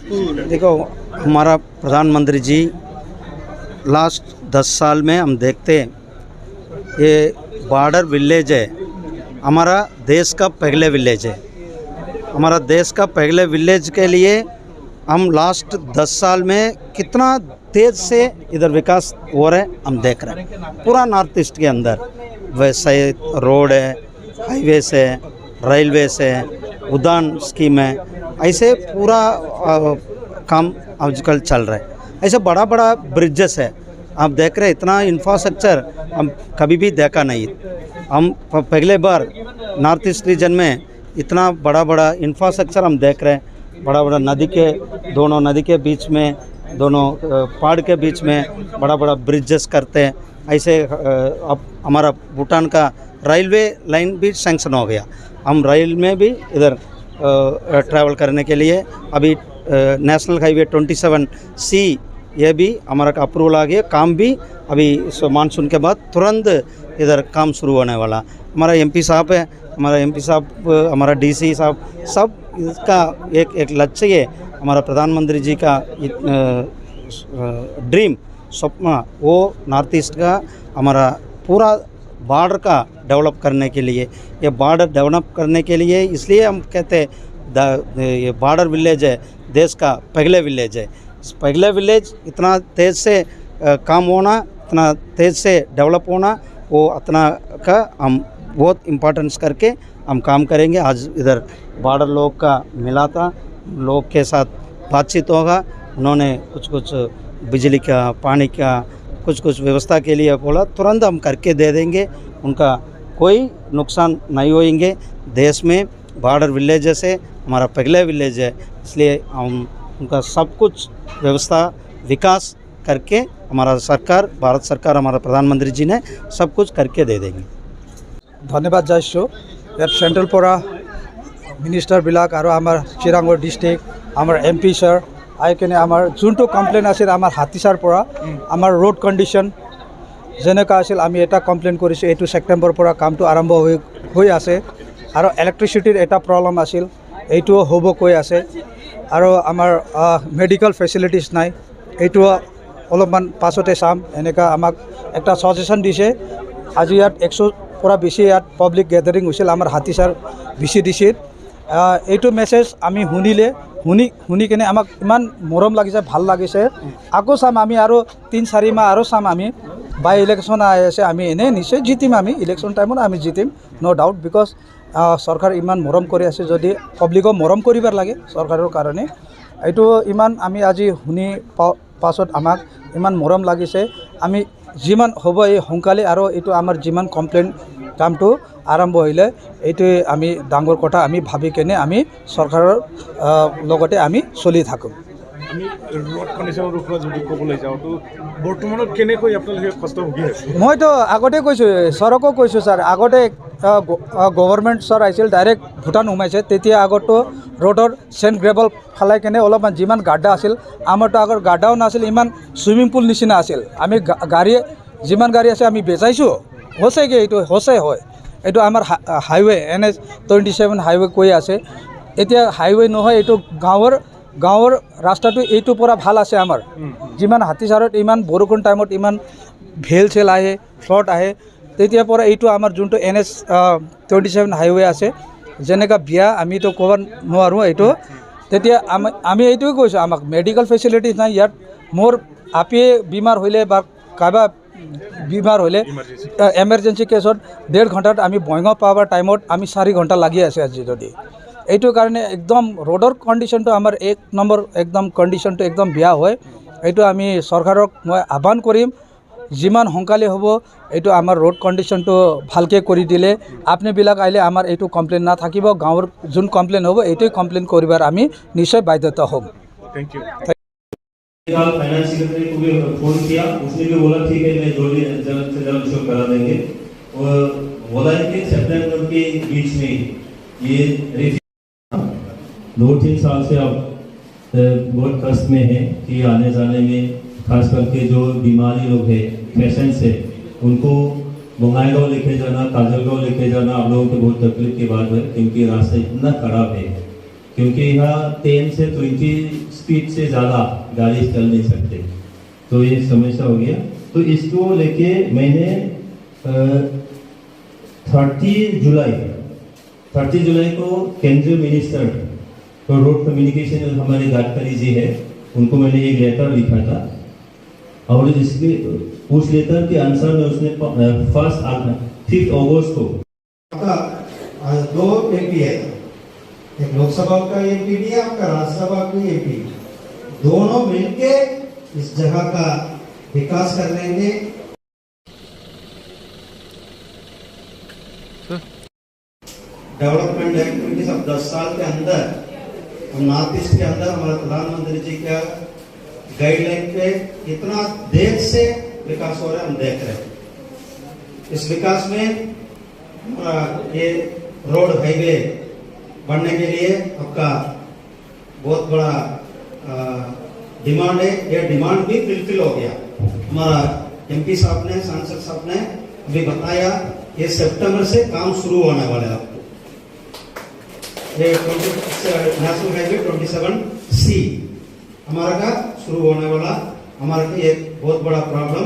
देखो, हमारा प्रधानमंत्री जी लास्ट 10 साल में हम देखते हैं, ये बॉर्डर विलेज है, हमारा देश का पहले विलेज है। हमारा देश का पहले विलेज के लिए हम लास्ट 10 साल में कितना तेज़ से इधर विकास हो रहा है हम देख रहे हैं। पूरा नॉर्थ ईस्ट के अंदर वैसे रोड है, हाईवेज है, रेलवेज है, उड़ान स्कीम है, ऐसे पूरा काम आजकल चल रहा है। ऐसे बड़ा बड़ा ब्रिजेस है, आप देख रहे हैं, इतना इंफ्रास्ट्रक्चर हम कभी भी देखा नहीं। हम पहले बार नॉर्थ ईस्ट रीजन में इतना बड़ा बड़ा इंफ्रास्ट्रक्चर हम देख रहे हैं। बड़ा बड़ा नदी के, दोनों नदी के बीच में, दोनों पहाड़ के बीच में बड़ा बड़ा ब्रिजेस करते हैं। ऐसे अब हमारा भूटान का रेलवे लाइन भी सैंक्शन हो गया। हम रेल में भी इधर ट्रैवल करने के लिए अभी नेशनल हाईवे 27C ये भी हमारा अप्रूवल आ गया। काम भी अभी इस मानसून के बाद तुरंत इधर काम शुरू होने वाला। हमारा MP साहब है, हमारा MP साहब, हमारा DC साहब, सब इसका एक लक्ष्य है। हमारा प्रधानमंत्री जी का ड्रीम सपना वो नॉर्थ ईस्ट का हमारा पूरा बॉर्डर का डेवलप करने के लिए, ये बॉर्डर डेवलप करने के लिए इसलिए हम कहते हैं ये बॉर्डर विलेज है, देश का पहले विलेज है। इस पहले विलेज इतना तेज़ से काम होना, इतना तेज़ से डेवलप होना, वो इतना का हम बहुत इम्पोर्टेंस करके हम काम करेंगे। आज इधर बॉर्डर लोग का मिला था, लोग के साथ बातचीत होगा। उन्होंने कुछ बिजली का, पानी का, कुछ व्यवस्था के लिए बोला, तुरंत हम करके दे देंगे। उनका कोई नुकसान नहीं होएंगे। देश में बॉर्डर विलेज से हमारा पहले विलेज है, इसलिए हम उनका सब कुछ व्यवस्था विकास करके हमारा सरकार, भारत सरकार, हमारा प्रधानमंत्री जी ने सब कुछ करके दे देंगे। धन्यवाद जाइছোঁ। ইয়াত চেণ্ট্ৰেল পৰা মিনিষ্টাৰবিলাক আৰু আমাৰ চিৰাঙৰ ডিষ্ট্ৰিক্ট, আমাৰ MP ছাৰ আহি কিনে আমাৰ যোনটো কমপ্লেইন আছিল আমাৰ হাতীচাৰ পৰা, আমাৰ ৰোড কণ্ডিশ্যন যেনেকুৱা আছিল, আমি এটা কমপ্লেইন কৰিছোঁ। এইটো ছেপ্টেম্বৰৰ পৰা কামটো আৰম্ভ হৈ আছে। আৰু ইলেক্ট্ৰিচিটিৰ এটা প্ৰব্লেম আছিল, এইটোও হ'ব কৈ আছে। আৰু আমাৰ মেডিকেল ফেচিলিটিছ নাই, এইটো অলপমান পাছতে চাম। এনেকুৱা আমাক একটা ছাজেশ্যন দিছে। আজি ইয়াত 100 পৰা বেছি ইয়াত পাব্লিক গেদাৰিং হৈছিল আমাৰ হাতীচাৰ VCDCত। এইটো মেছেজ আমি শুনি কিনে আমাক ইমান মৰম লাগিছে, ভাল লাগিছে। আকৌ চাম আমি, আৰু 3-4 মাহ আৰু চাম আমি। বাই ইলেকশ্যন আহি আছে, আমি এনেই নিশ্চয় জিতিম। আমি ইলেকশ্যন টাইমত আমি জিতিম, ন' ডাউট। বিকজ চৰকাৰ ইমান মৰম কৰি আছে, যদি পাব্লিকক মৰম কৰিবাৰ লাগে চৰকাৰৰ কাৰণে। এইটো ইমান আমি আজি শুনি পাছত আমাক ইমান মৰম লাগিছে। আমি যিমান হ'ব এই সোনকালে, আৰু এইটো আমাৰ যিমান কমপ্লেইন কামটো আৰম্ভ হ'লে এইটোৱে আমি ডাঙৰ কথা আমি ভাবি কেনে আমি চৰকাৰৰ লগতে আমি চলি থাকোঁ। আমি ৰোড কণ্ডিশ্যনৰ ওপৰত যদি ক'বলৈ যাওঁ, তো বৰ্তমানত কেনেকৈ আপোনালোকে কষ্ট ভুগি আছে? মইতো আগতে কৈছোঁ, ছাৰকো কৈছোঁ, ছাৰ আগতে গভৰ্ণমেণ্ট ছাৰ আহিছিল, ডাইৰেক্ট ভূটান সোমাইছে। তেতিয়া আগতো ৰোডৰ চেণ্ট গ্ৰেভেল ফেলাই কেনে অলপমান যিমান গাড্ডা আছিল, আমাৰতো আগৰ গাড্ডাও নাছিল, ইমান চুইমিং পুল নিচিনা আছিল। আমি গাড়ী যিমান গাড়ী আছে আমি বেচাইছোঁ। হৈছেগৈ, এইটো সঁচাই হয়। এইটো আমাৰ হাইৱে NH 27 হাইৱে কৈ আছে। এতিয়া হাইৱে নহয়, এইটো গাঁৱৰ ৰাস্তাটো এইটোৰ পৰা ভাল আছে আমাৰ। যিমান হাতীচাৰত ইমান বৰষুণ টাইমত ইমান ভেল চেল আহে, ফ্লড আহে, তেতিয়াৰ পৰা এইটো আমাৰ যোনটো NH 27 হাইৱে আছে, যেনেকুৱা বিয়া আমিতো ক'ব নোৱাৰোঁ এইটো। তেতিয়া আমি এইটোৱে কৈছোঁ, আমাক মেডিকেল ফেচিলিটিজ নাই ইয়াত। মোৰ আপিয়ে বেমাৰ হ'লে বা কাৰোবাৰ বেমাৰ হ'লে এমাৰ্জেঞ্চি কেছত 1.5 ঘণ্টাত আমি বঙাইগাঁও পাবৰ টাইমত আমি 4 ঘণ্টা লাগি আছে আজি। যদি এইটো কাৰণে একদম ৰোডৰ কণ্ডিশ্যনটো আমাৰ 1 নম্বৰ, একদম কণ্ডিশ্যনটো একদম বেয়া হয়। এইটো আমি চৰকাৰক মই আহ্বান কৰিম, যিমান সোনকালে হ'ব এইটো আমাৰ ৰোড কণ্ডিশ্যনটো ভালকৈ কৰি দিলে আপুনিবিলাক আহিলে আমাৰ এইটো কমপ্লেইন নাথাকিব। গাঁৱৰ যোন কমপ্লেইন হ'ব এইটোৱে কমপ্লেইন কৰিবাৰ আমি নিশ্চয় বাধ্যতা হ'ম। Thank you. फाइनेंस सेक्रेटरी को भी फोन किया, उसने भी बोला ठीक है, मैं जल्दी जल्द से जल्द इसको करा देंगे। और बोला है कि सितंबर के बीच में ये 2-3 साल से अब बहुत कष्ट में है कि आने जाने में, खास करके जो बीमारी लोग है, पेशेंट्स है, उनको बंगाईगांव लेके जाना, काजलगांव लेके जाना आप लोगों को बहुत तकलीफ की बात है, क्योंकि रास्ता इतना खराब है क्योंकि यहाँ 10 से 20 स्पीड से ज़्यादा गाड़ी चल नहीं सकते, तो ये समस्या हो गया। तो इसको लेके मैंने 30 जुलाई को केंद्रीय मिनिस्टर तो रोड कम्युनिकेशन हमारे गडकरी जी है, उनको मैंने एक लेटर लिखा था और इसके उस लेटर के आंसर में उसने 5 अगस्त को आपका 2 एमपी है, एक लोकसभा का एमपी भी है, आपका राज्यसभा का एमपी, दोनों मिलके इस जगह का विकास कर लेंगे। डेवलपमेंट एक्टिविटीज अब 10 साल के अंदर हम नॉर्थ ईस्ट के अंदर हमारे प्रधानमंत्री जी का गाइडलाइन पे इतना देर से विकास हो रहा है, हम देख रहे हैं। इस विकास में ये रोड हाईवे बनने के लिए आपका बहुत बड़ा डिमांड है, ये डिमांड भी फुलफिल हो गया। हमारा एमपी साहब ने, सांसद साहब ने अभी बताया ये सितंबर से काम शुरू होने वाला है। आपको ये नेशनल हाईवे 27C हमारा का शुरू होने वाला, हमारा की एक बहुत बड़ा प्रॉब्लम